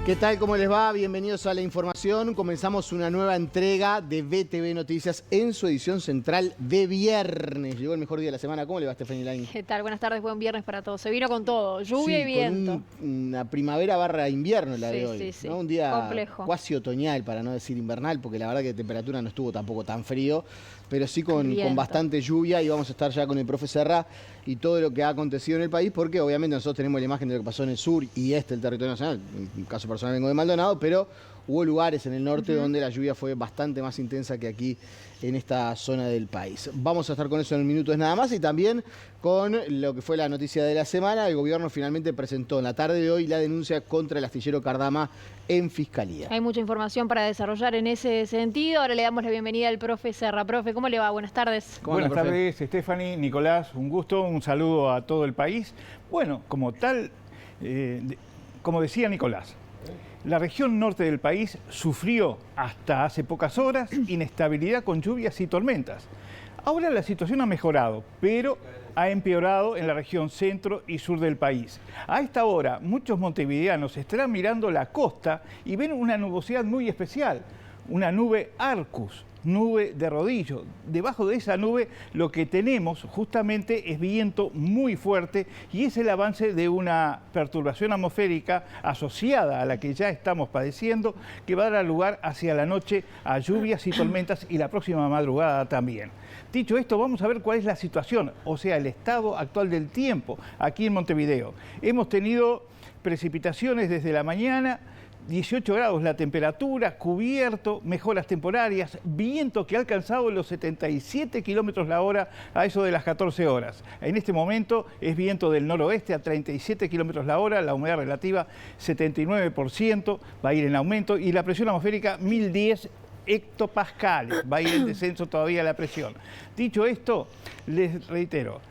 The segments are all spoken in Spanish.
¿Qué tal? ¿Cómo les va? Bienvenidos a la información. Comenzamos una nueva entrega de BTV Noticias en su edición central de viernes. Llegó el mejor día de la semana. ¿Cómo le va, Stephanie Lain? ¿Qué tal? Buenas tardes, buen viernes para todos. Se vino con todo, lluvia y viento. Una primavera barra invierno la de hoy. Sí. ¿No? Un día complejo, cuasi otoñal, para no decir invernal, porque la verdad que la temperatura no estuvo tampoco tan frío, pero sí con bastante lluvia, y vamos a estar ya con el profe Serra y todo lo que ha acontecido en el país, porque obviamente nosotros tenemos la imagen de lo que pasó en el sur y del territorio nacional. En mi caso personal vengo de Maldonado, pero hubo lugares en el norte donde la lluvia fue bastante más intensa que aquí en esta zona del país. Vamos a estar con eso en minutos nada más, y también con lo que fue la noticia de la semana. El gobierno finalmente presentó en la tarde de hoy la denuncia contra el astillero Cardama en Fiscalía. Hay mucha información para desarrollar en ese sentido. Ahora le damos la bienvenida al profe Serra. Profe, ¿cómo le va? Buenas tardes. Buenas tardes, Stephanie, Nicolás, un gusto, un saludo a todo el país. Bueno, como tal, como decía Nicolás, la región norte del país sufrió hasta hace pocas horas inestabilidad con lluvias y tormentas. Ahora la situación ha mejorado, pero ha empeorado en la región centro y sur del país. A esta hora, muchos montevideanos estarán mirando la costa y ven una nubosidad muy especial, una nube Arcus, nube de rodillo. Debajo de esa nube lo que tenemos justamente es viento muy fuerte, y es el avance de una perturbación atmosférica asociada a la que ya estamos padeciendo, que va a dar lugar hacia la noche a lluvias y tormentas, y la próxima madrugada también. Dicho esto, vamos a ver cuál es la situación, o sea, el estado actual del tiempo aquí en Montevideo. Hemos tenido precipitaciones desde la mañana, 18 grados la temperatura, cubierto, mejoras temporarias, viento que ha alcanzado los 77 kilómetros la hora a eso de las 14 horas. En este momento es viento del noroeste a 37 kilómetros la hora, la humedad relativa 79%, va a ir en aumento, y la presión atmosférica 1010 hectopascales, va a ir en descenso todavía la presión. Dicho esto, les reitero,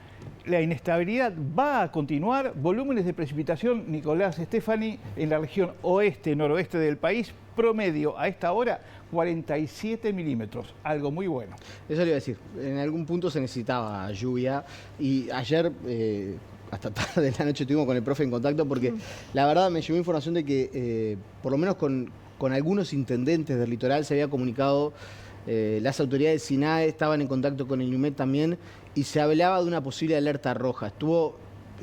la inestabilidad va a continuar. Volúmenes de precipitación, Nicolás, Stephanie, en la región oeste-noroeste del país, promedio a esta hora 47 milímetros, algo muy bueno. Eso le iba a decir, en algún punto se necesitaba lluvia, y ayer hasta tarde de la noche estuvimos con el profe en contacto, porque la verdad me llegó información de que por lo menos con algunos intendentes del litoral se había comunicado. Las autoridades de SINAE estaban en contacto con el INUMED también, y se hablaba de una posible alerta roja. Estuvo,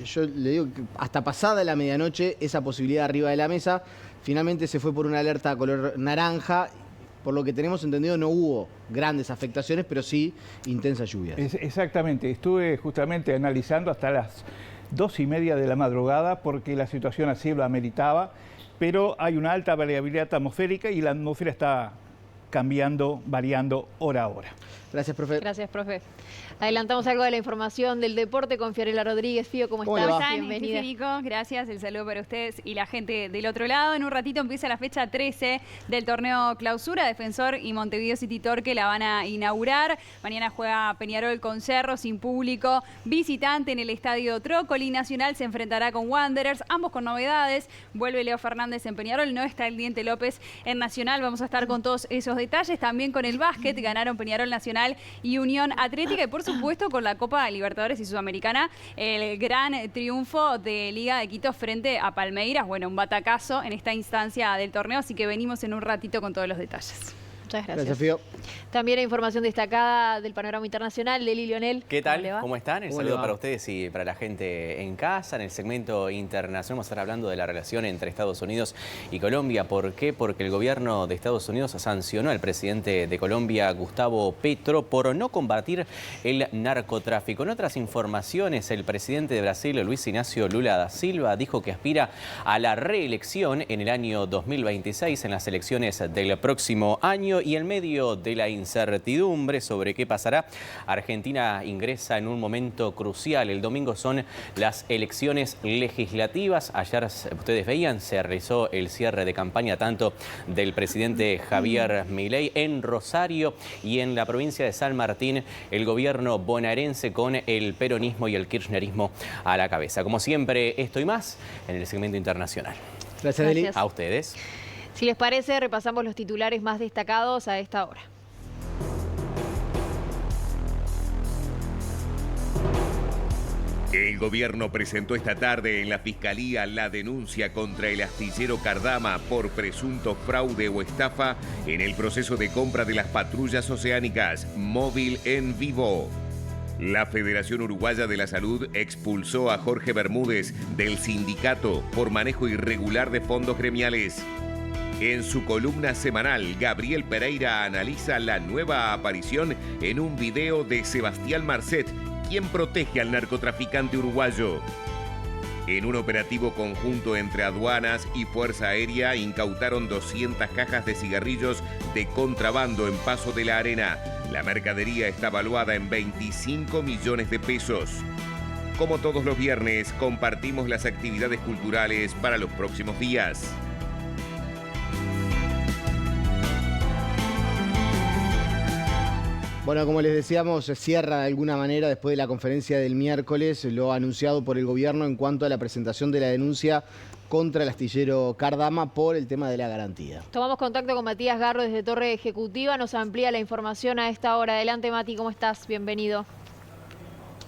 yo le digo, que hasta pasada la medianoche esa posibilidad arriba de la mesa. Finalmente se fue por una alerta color naranja. Por lo que tenemos entendido, no hubo grandes afectaciones, pero sí intensas lluvias. Exactamente, estuve justamente analizando hasta las 2:30 de la madrugada, porque la situación así lo ameritaba, pero hay una alta variabilidad atmosférica y la atmósfera está cambiando, variando hora a hora. Gracias, profe. Gracias, profe. Adelantamos algo de la información del deporte con Fiorella Rodríguez. Fío, ¿cómo estás? Bienvenida. Nico, gracias. El saludo para ustedes y la gente del otro lado. En un ratito empieza la fecha 13 del torneo Clausura. Defensor y Montevideo City Torque la van a inaugurar. Mañana juega Peñarol con Cerro, sin público visitante en el Estadio Trócoli. Nacional se enfrentará con Wanderers, ambos con novedades. Vuelve Leo Fernández en Peñarol, no está el Diente López en Nacional. Vamos a estar con todos esos detalles. También con el básquet, ganaron Peñarol, Nacional y Unión Atlética, y por supuesto con la Copa Libertadores y Sudamericana, el gran triunfo de Liga de Quito frente a Palmeiras. Bueno, un batacazo en esta instancia del torneo, así que venimos en un ratito con todos los detalles. Muchas gracias. Gracias, Fío. También hay información destacada del panorama internacional. Leli Lionel. ¿Qué tal? ¿Cómo están? El saludo para va? ustedes y para la gente en casa. En el segmento internacional vamos a estar hablando de la relación entre Estados Unidos y Colombia. ¿Por qué? Porque el gobierno de Estados Unidos sancionó al presidente de Colombia, Gustavo Petro, por no combatir el narcotráfico. En otras informaciones, el presidente de Brasil, Luis Ignacio Lula da Silva, dijo que aspira a la reelección en el año 2026, en las elecciones del próximo año, y en medio de la incertidumbre sobre qué pasará, Argentina ingresa en un momento crucial. El domingo son las elecciones legislativas. Ayer, ustedes veían, se realizó el cierre de campaña tanto del presidente Javier Milei en Rosario y en la provincia de San Martín, el gobierno bonaerense con el peronismo y el kirchnerismo a la cabeza. Como siempre, esto y más en el segmento internacional. Gracias, Deli. A ustedes. Si les parece, repasamos los titulares más destacados a esta hora. El gobierno presentó esta tarde en la Fiscalía la denuncia contra el astillero Cardama por presunto fraude o estafa en el proceso de compra de las patrullas oceánicas Móvil en Vivo. La Federación Uruguaya de la Salud expulsó a Jorge Bermúdez del sindicato por manejo irregular de fondos gremiales. En su columna semanal, Gabriel Pereira analiza la nueva aparición en un video de Sebastián Marcet, quien protege al narcotraficante uruguayo. En un operativo conjunto entre aduanas y Fuerza Aérea incautaron 200 cajas de cigarrillos de contrabando en Paso de la Arena. La mercadería está valuada en 25 millones de pesos. Como todos los viernes, compartimos las actividades culturales para los próximos días. Bueno, como les decíamos, se cierra de alguna manera después de la conferencia del miércoles, lo anunciado por el gobierno en cuanto a la presentación de la denuncia contra el astillero Cardama por el tema de la garantía. Tomamos contacto con Matías Garro desde Torre Ejecutiva, nos amplía la información a esta hora. Adelante, Mati, ¿cómo estás? Bienvenido.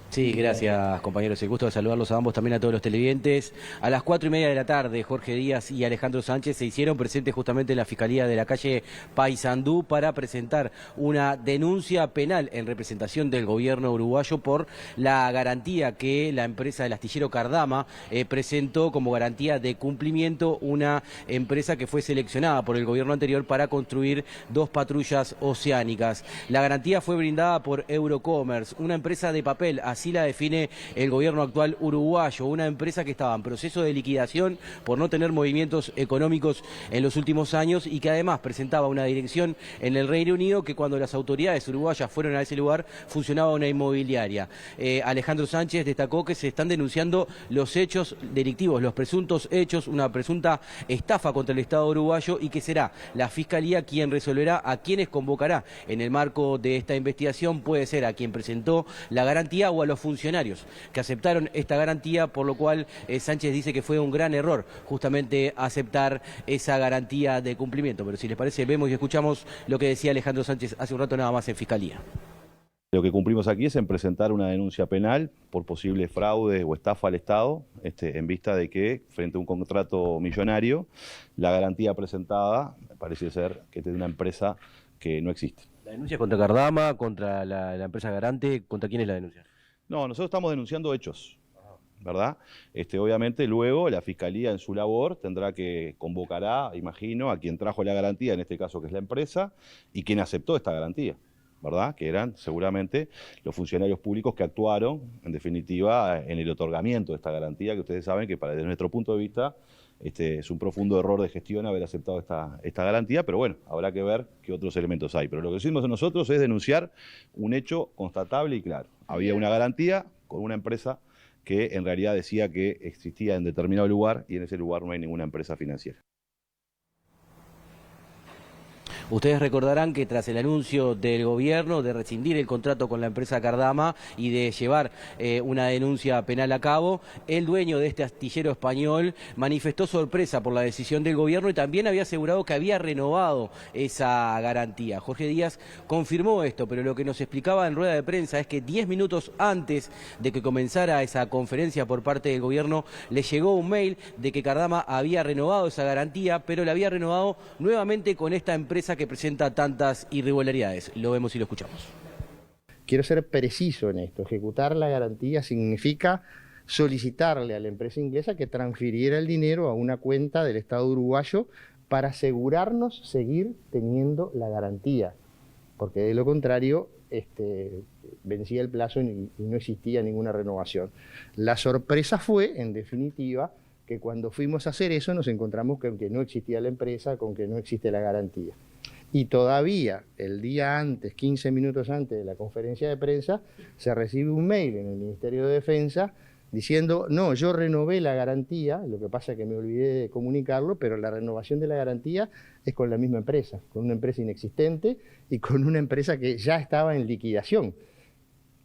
Sí, gracias compañeros, el gusto de saludarlos a ambos, también a todos los televidentes. A las 4:30 de la tarde, Jorge Díaz y Alejandro Sánchez se hicieron presentes justamente en la Fiscalía de la calle Paysandú para presentar una denuncia penal en representación del gobierno uruguayo por la garantía que la empresa del astillero Cardama presentó como garantía de cumplimiento, una empresa que fue seleccionada por el gobierno anterior para construir 2 patrullas oceánicas. La garantía fue brindada por Eurocommerce, una empresa de papel, así la define el gobierno actual uruguayo, una empresa que estaba en proceso de liquidación por no tener movimientos económicos en los últimos años y que además presentaba una dirección en el Reino Unido que cuando las autoridades uruguayas fueron a ese lugar funcionaba una inmobiliaria. Alejandro Sánchez destacó que se están denunciando los hechos delictivos, los presuntos hechos, una presunta estafa contra el Estado uruguayo y que será la Fiscalía quien resolverá a quienes convocará en el marco de esta investigación, puede ser a quien presentó la garantía o a los funcionarios que aceptaron esta garantía, por lo cual Sánchez dice que fue un gran error justamente aceptar esa garantía de cumplimiento. Pero si les parece, vemos y escuchamos lo que decía Alejandro Sánchez hace un rato nada más en Fiscalía. Lo que cumplimos aquí es en presentar una denuncia penal por posible fraude o estafa al Estado, en vista de que, frente a un contrato millonario, la garantía presentada parece ser que es de una empresa que no existe. ¿La denuncia contra Cardama, contra la empresa garante, contra quién es la denuncia? No, nosotros estamos denunciando hechos, ¿verdad? Obviamente luego la Fiscalía en su labor tendrá que convocará, imagino, a quien trajo la garantía, en este caso que es la empresa, y quien aceptó esta garantía, ¿verdad? Que eran seguramente los funcionarios públicos que actuaron, en definitiva, en el otorgamiento de esta garantía, que ustedes saben que desde nuestro punto de vista es un profundo error de gestión haber aceptado esta garantía, pero bueno, habrá que ver qué otros elementos hay. Pero lo que hicimos nosotros es denunciar un hecho constatable y claro. Había una garantía con una empresa que en realidad decía que existía en determinado lugar y en ese lugar no hay ninguna empresa financiera. Ustedes recordarán que tras el anuncio del gobierno de rescindir el contrato con la empresa Cardama y de llevar una denuncia penal a cabo, el dueño de este astillero español manifestó sorpresa por la decisión del gobierno y también había asegurado que había renovado esa garantía. Jorge Díaz confirmó esto, pero lo que nos explicaba en rueda de prensa es que 10 minutos antes de que comenzara esa conferencia por parte del gobierno, le llegó un mail de que Cardama había renovado esa garantía, pero la había renovado nuevamente con esta empresa que presenta tantas irregularidades. Lo vemos y lo escuchamos. Quiero ser preciso en esto. Ejecutar la garantía significa solicitarle a la empresa inglesa que transfiriera el dinero a una cuenta del Estado uruguayo para asegurarnos seguir teniendo la garantía, porque de lo contrario vencía el plazo y no existía ninguna renovación. La sorpresa fue, en definitiva, que cuando fuimos a hacer eso nos encontramos con que no existía la empresa, con que no existe la garantía. Y todavía, el día antes, 15 minutos antes de la conferencia de prensa, se recibe un mail en el Ministerio de Defensa diciendo, no, yo renové la garantía, lo que pasa es que me olvidé de comunicarlo, pero la renovación de la garantía es con la misma empresa, con una empresa inexistente y con una empresa que ya estaba en liquidación.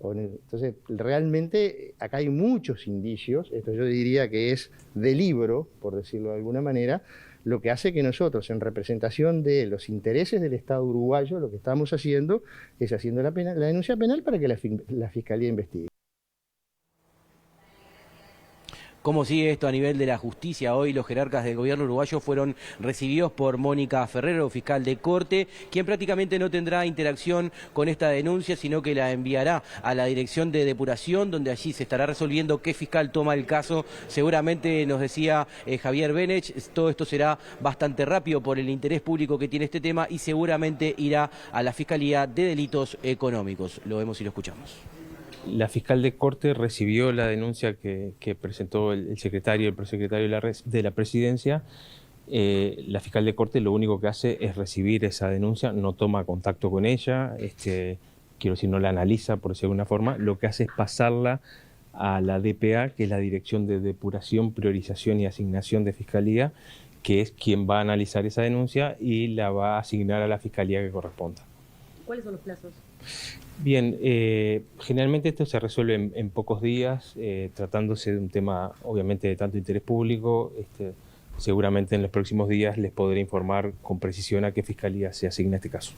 Entonces, realmente acá hay muchos indicios, esto yo diría que es de libro, por decirlo de alguna manera, lo que hace que nosotros, en representación de los intereses del Estado uruguayo, lo que estamos haciendo es haciendo la denuncia penal para que la Fiscalía investigue. ¿Cómo sigue esto a nivel de la justicia? Hoy los jerarcas del gobierno uruguayo fueron recibidos por Mónica Ferrero, fiscal de corte, quien prácticamente no tendrá interacción con esta denuncia, sino que la enviará a la Dirección de Depuración, donde allí se estará resolviendo qué fiscal toma el caso. Seguramente, nos decía Javier Benech, todo esto será bastante rápido por el interés público que tiene este tema y seguramente irá a la Fiscalía de Delitos Económicos. Lo vemos y lo escuchamos. La fiscal de corte recibió la denuncia que presentó el secretario, el prosecretario de la presidencia. La fiscal de corte lo único que hace es recibir esa denuncia, no toma contacto con ella, quiero decir, no la analiza, por decirlo de alguna forma. Lo que hace es pasarla a la DPA, que es la Dirección de Depuración, Priorización y Asignación de Fiscalía, que es quien va a analizar esa denuncia y la va a asignar a la fiscalía que corresponda. ¿Cuáles son los plazos? Bien, generalmente esto se resuelve en pocos días, tratándose de un tema obviamente de tanto interés público. Seguramente en los próximos días les podré informar con precisión a qué fiscalía se asigna este caso.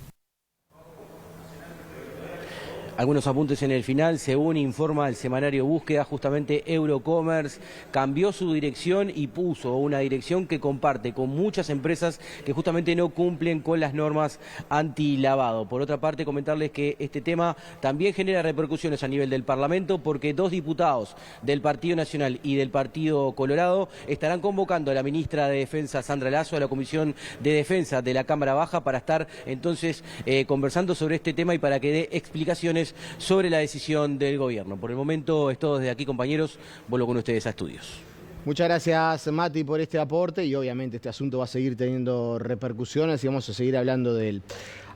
Algunos apuntes en el final. Según informa el semanario Búsqueda, justamente Eurocommerce cambió su dirección y puso una dirección que comparte con muchas empresas que justamente no cumplen con las normas antilavado. Por otra parte, comentarles que este tema también genera repercusiones a nivel del Parlamento, porque 2 diputados del Partido Nacional y del Partido Colorado estarán convocando a la ministra de Defensa, Sandra Lasso, a la Comisión de Defensa de la Cámara Baja para estar entonces conversando sobre este tema y para que dé explicaciones sobre la decisión del gobierno. Por el momento es todo desde aquí, compañeros. Vuelvo con ustedes a estudios. Muchas gracias, Mati, por este aporte, y obviamente este asunto va a seguir teniendo repercusiones y vamos a seguir hablando de él.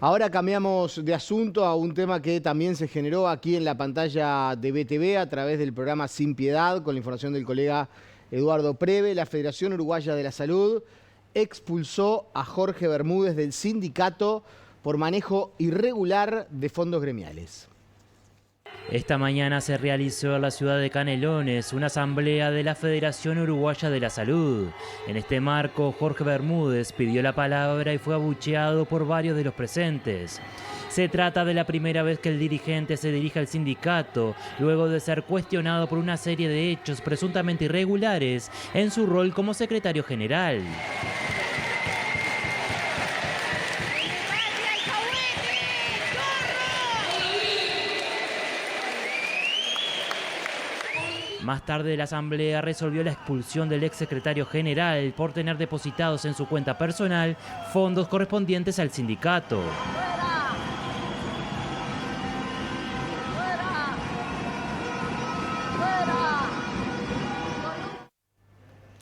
Ahora cambiamos de asunto a un tema que también se generó aquí en la pantalla de BTV a través del programa Sin Piedad, con la información del colega Eduardo Preve. La Federación Uruguaya de la Salud expulsó a Jorge Bermúdez del sindicato por manejo irregular de fondos gremiales. Esta mañana se realizó en la ciudad de Canelones una asamblea de la Federación Uruguaya de la Salud. En este marco, Jorge Bermúdez pidió la palabra y fue abucheado por varios de los presentes. Se trata de la primera vez que el dirigente se dirige al sindicato, luego de ser cuestionado por una serie de hechos presuntamente irregulares en su rol como secretario general. Más tarde, la asamblea resolvió la expulsión del exsecretario general por tener depositados en su cuenta personal fondos correspondientes al sindicato.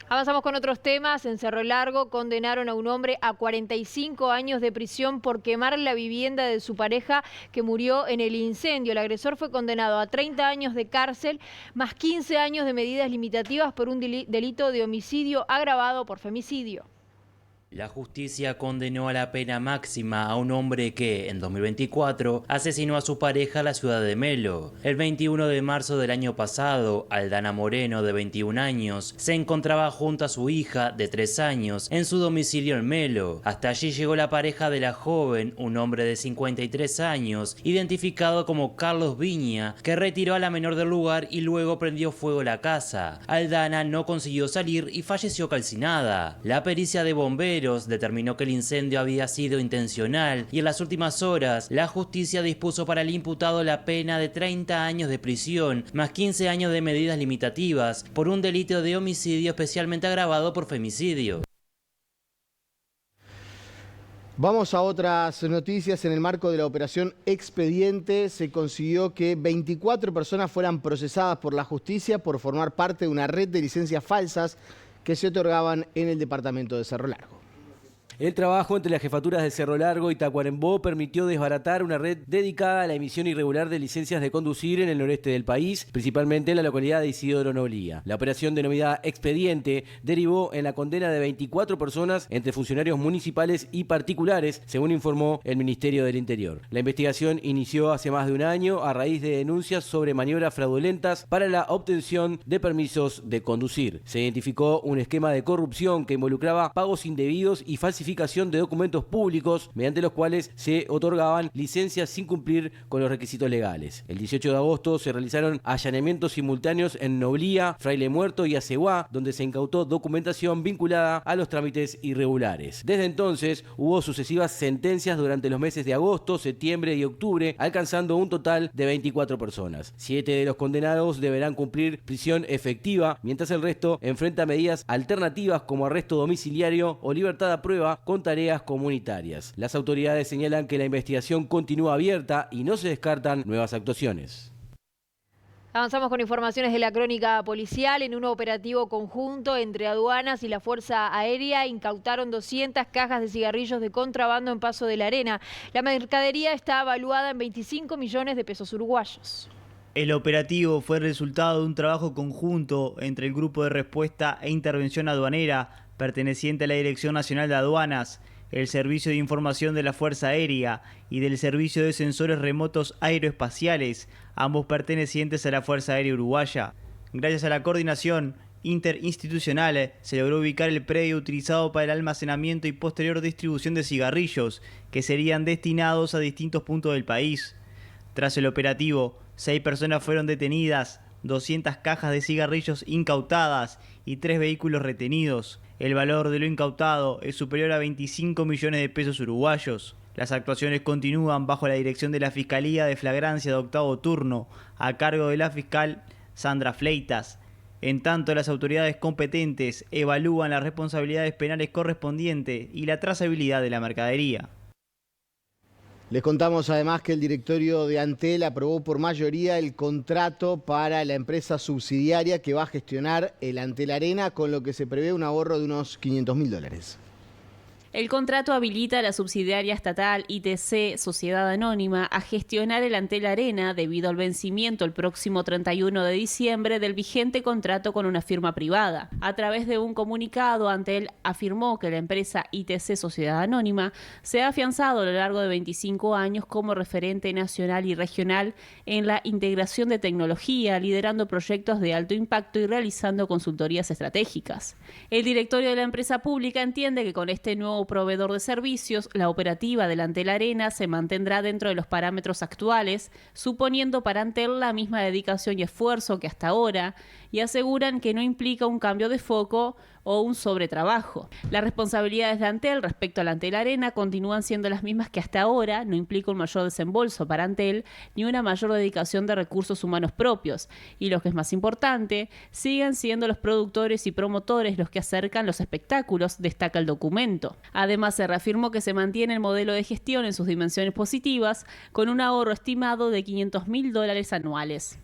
Avanzamos con otros temas. En Cerro Largo condenaron a un hombre a 45 años de prisión por quemar la vivienda de su pareja que murió en el incendio. El agresor fue condenado a 30 años de cárcel más 15 años de medidas limitativas por un delito de homicidio agravado por femicidio. La justicia condenó a la pena máxima a un hombre que, en 2024, asesinó a su pareja en la ciudad de Melo. El 21 de marzo del año pasado, Aldana Moreno, de 21 años, se encontraba junto a su hija, de 3 años, en su domicilio en Melo. Hasta allí llegó la pareja de la joven, un hombre de 53 años, identificado como Carlos Viña, que retiró a la menor del lugar y luego prendió fuego a la casa. Aldana no consiguió salir y falleció calcinada. La pericia de bomberos determinó que el incendio había sido intencional y en las últimas horas la justicia dispuso para el imputado la pena de 30 años de prisión más 15 años de medidas limitativas por un delito de homicidio especialmente agravado por femicidio. Vamos a otras noticias. En el marco de la operación Expediente se consiguió que 24 personas fueran procesadas por la justicia por formar parte de una red de licencias falsas que se otorgaban en el departamento de Cerro Largo. El trabajo entre las jefaturas de Cerro Largo y Tacuarembó permitió desbaratar una red dedicada a la emisión irregular de licencias de conducir en el noreste del país, principalmente en la localidad de Isidoro Noblía. La operación denominada Expediente derivó en la condena de 24 personas entre funcionarios municipales y particulares, según informó el Ministerio del Interior. La investigación inició hace más de un año a raíz de denuncias sobre maniobras fraudulentas para la obtención de permisos de conducir. Se identificó un esquema de corrupción que involucraba pagos indebidos y falsificaciones falsificación de documentos públicos, mediante los cuales se otorgaban licencias sin cumplir con los requisitos legales. El 18 de agosto se realizaron allanamientos simultáneos en Noblía, Fraile Muerto y Aceguá, donde se incautó documentación vinculada a los trámites irregulares. Desde entonces hubo sucesivas sentencias durante los meses de agosto, septiembre y octubre, alcanzando un total de 24 personas. 7 de los condenados deberán cumplir prisión efectiva, mientras el resto enfrenta medidas alternativas como arresto domiciliario o libertad a prueba con tareas comunitarias. Las autoridades señalan que la investigación continúa abierta y no se descartan nuevas actuaciones. Avanzamos con informaciones de la crónica policial. En un operativo conjunto entre aduanas y la Fuerza Aérea incautaron 200 cajas de cigarrillos de contrabando en Paso de la Arena. La mercadería está evaluada en 25 millones de pesos uruguayos. El operativo fue el resultado de un trabajo conjunto entre el Grupo de Respuesta e Intervención Aduanera, perteneciente a la Dirección Nacional de Aduanas, el Servicio de Información de la Fuerza Aérea y del Servicio de Sensores Remotos Aeroespaciales, ambos pertenecientes a la Fuerza Aérea Uruguaya. Gracias a la coordinación interinstitucional se logró ubicar el predio utilizado para el almacenamiento y posterior distribución de cigarrillos, que serían destinados a distintos puntos del país. Tras el operativo, 6 personas fueron detenidas, 200 cajas de cigarrillos incautadas y 3 vehículos retenidos. El valor de lo incautado es superior a 25 millones de pesos uruguayos. Las actuaciones continúan bajo la dirección de la Fiscalía de Flagrancia de Octavo Turno, a cargo de la fiscal Sandra Fleitas. En tanto, las autoridades competentes evalúan las responsabilidades penales correspondientes y la trazabilidad de la mercadería. Les contamos además que el directorio de Antel aprobó por mayoría el contrato para la empresa subsidiaria que va a gestionar el Antel Arena, con lo que se prevé un ahorro de unos $500.000. El contrato habilita a la subsidiaria estatal ITC Sociedad Anónima a gestionar el Antel Arena debido al vencimiento el próximo 31 de diciembre del vigente contrato con una firma privada. A través de un comunicado, Antel afirmó que la empresa ITC Sociedad Anónima se ha afianzado a lo largo de 25 años como referente nacional y regional en la integración de tecnología, liderando proyectos de alto impacto y realizando consultorías estratégicas. El directorio de la empresa pública entiende que con este nuevo proveedor de servicios, la operativa del Antel Arena se mantendrá dentro de los parámetros actuales, suponiendo para Antel la misma dedicación y esfuerzo que hasta ahora, y aseguran que no implica un cambio de foco o un sobretrabajo. Las responsabilidades de Antel respecto al Antel Arena continúan siendo las mismas que hasta ahora, no implica un mayor desembolso para Antel ni una mayor dedicación de recursos humanos propios, y lo que es más importante, siguen siendo los productores y promotores los que acercan los espectáculos, destaca el documento. Además, se reafirmó que se mantiene el modelo de gestión en sus dimensiones positivas, con un ahorro estimado de $500.000 anuales.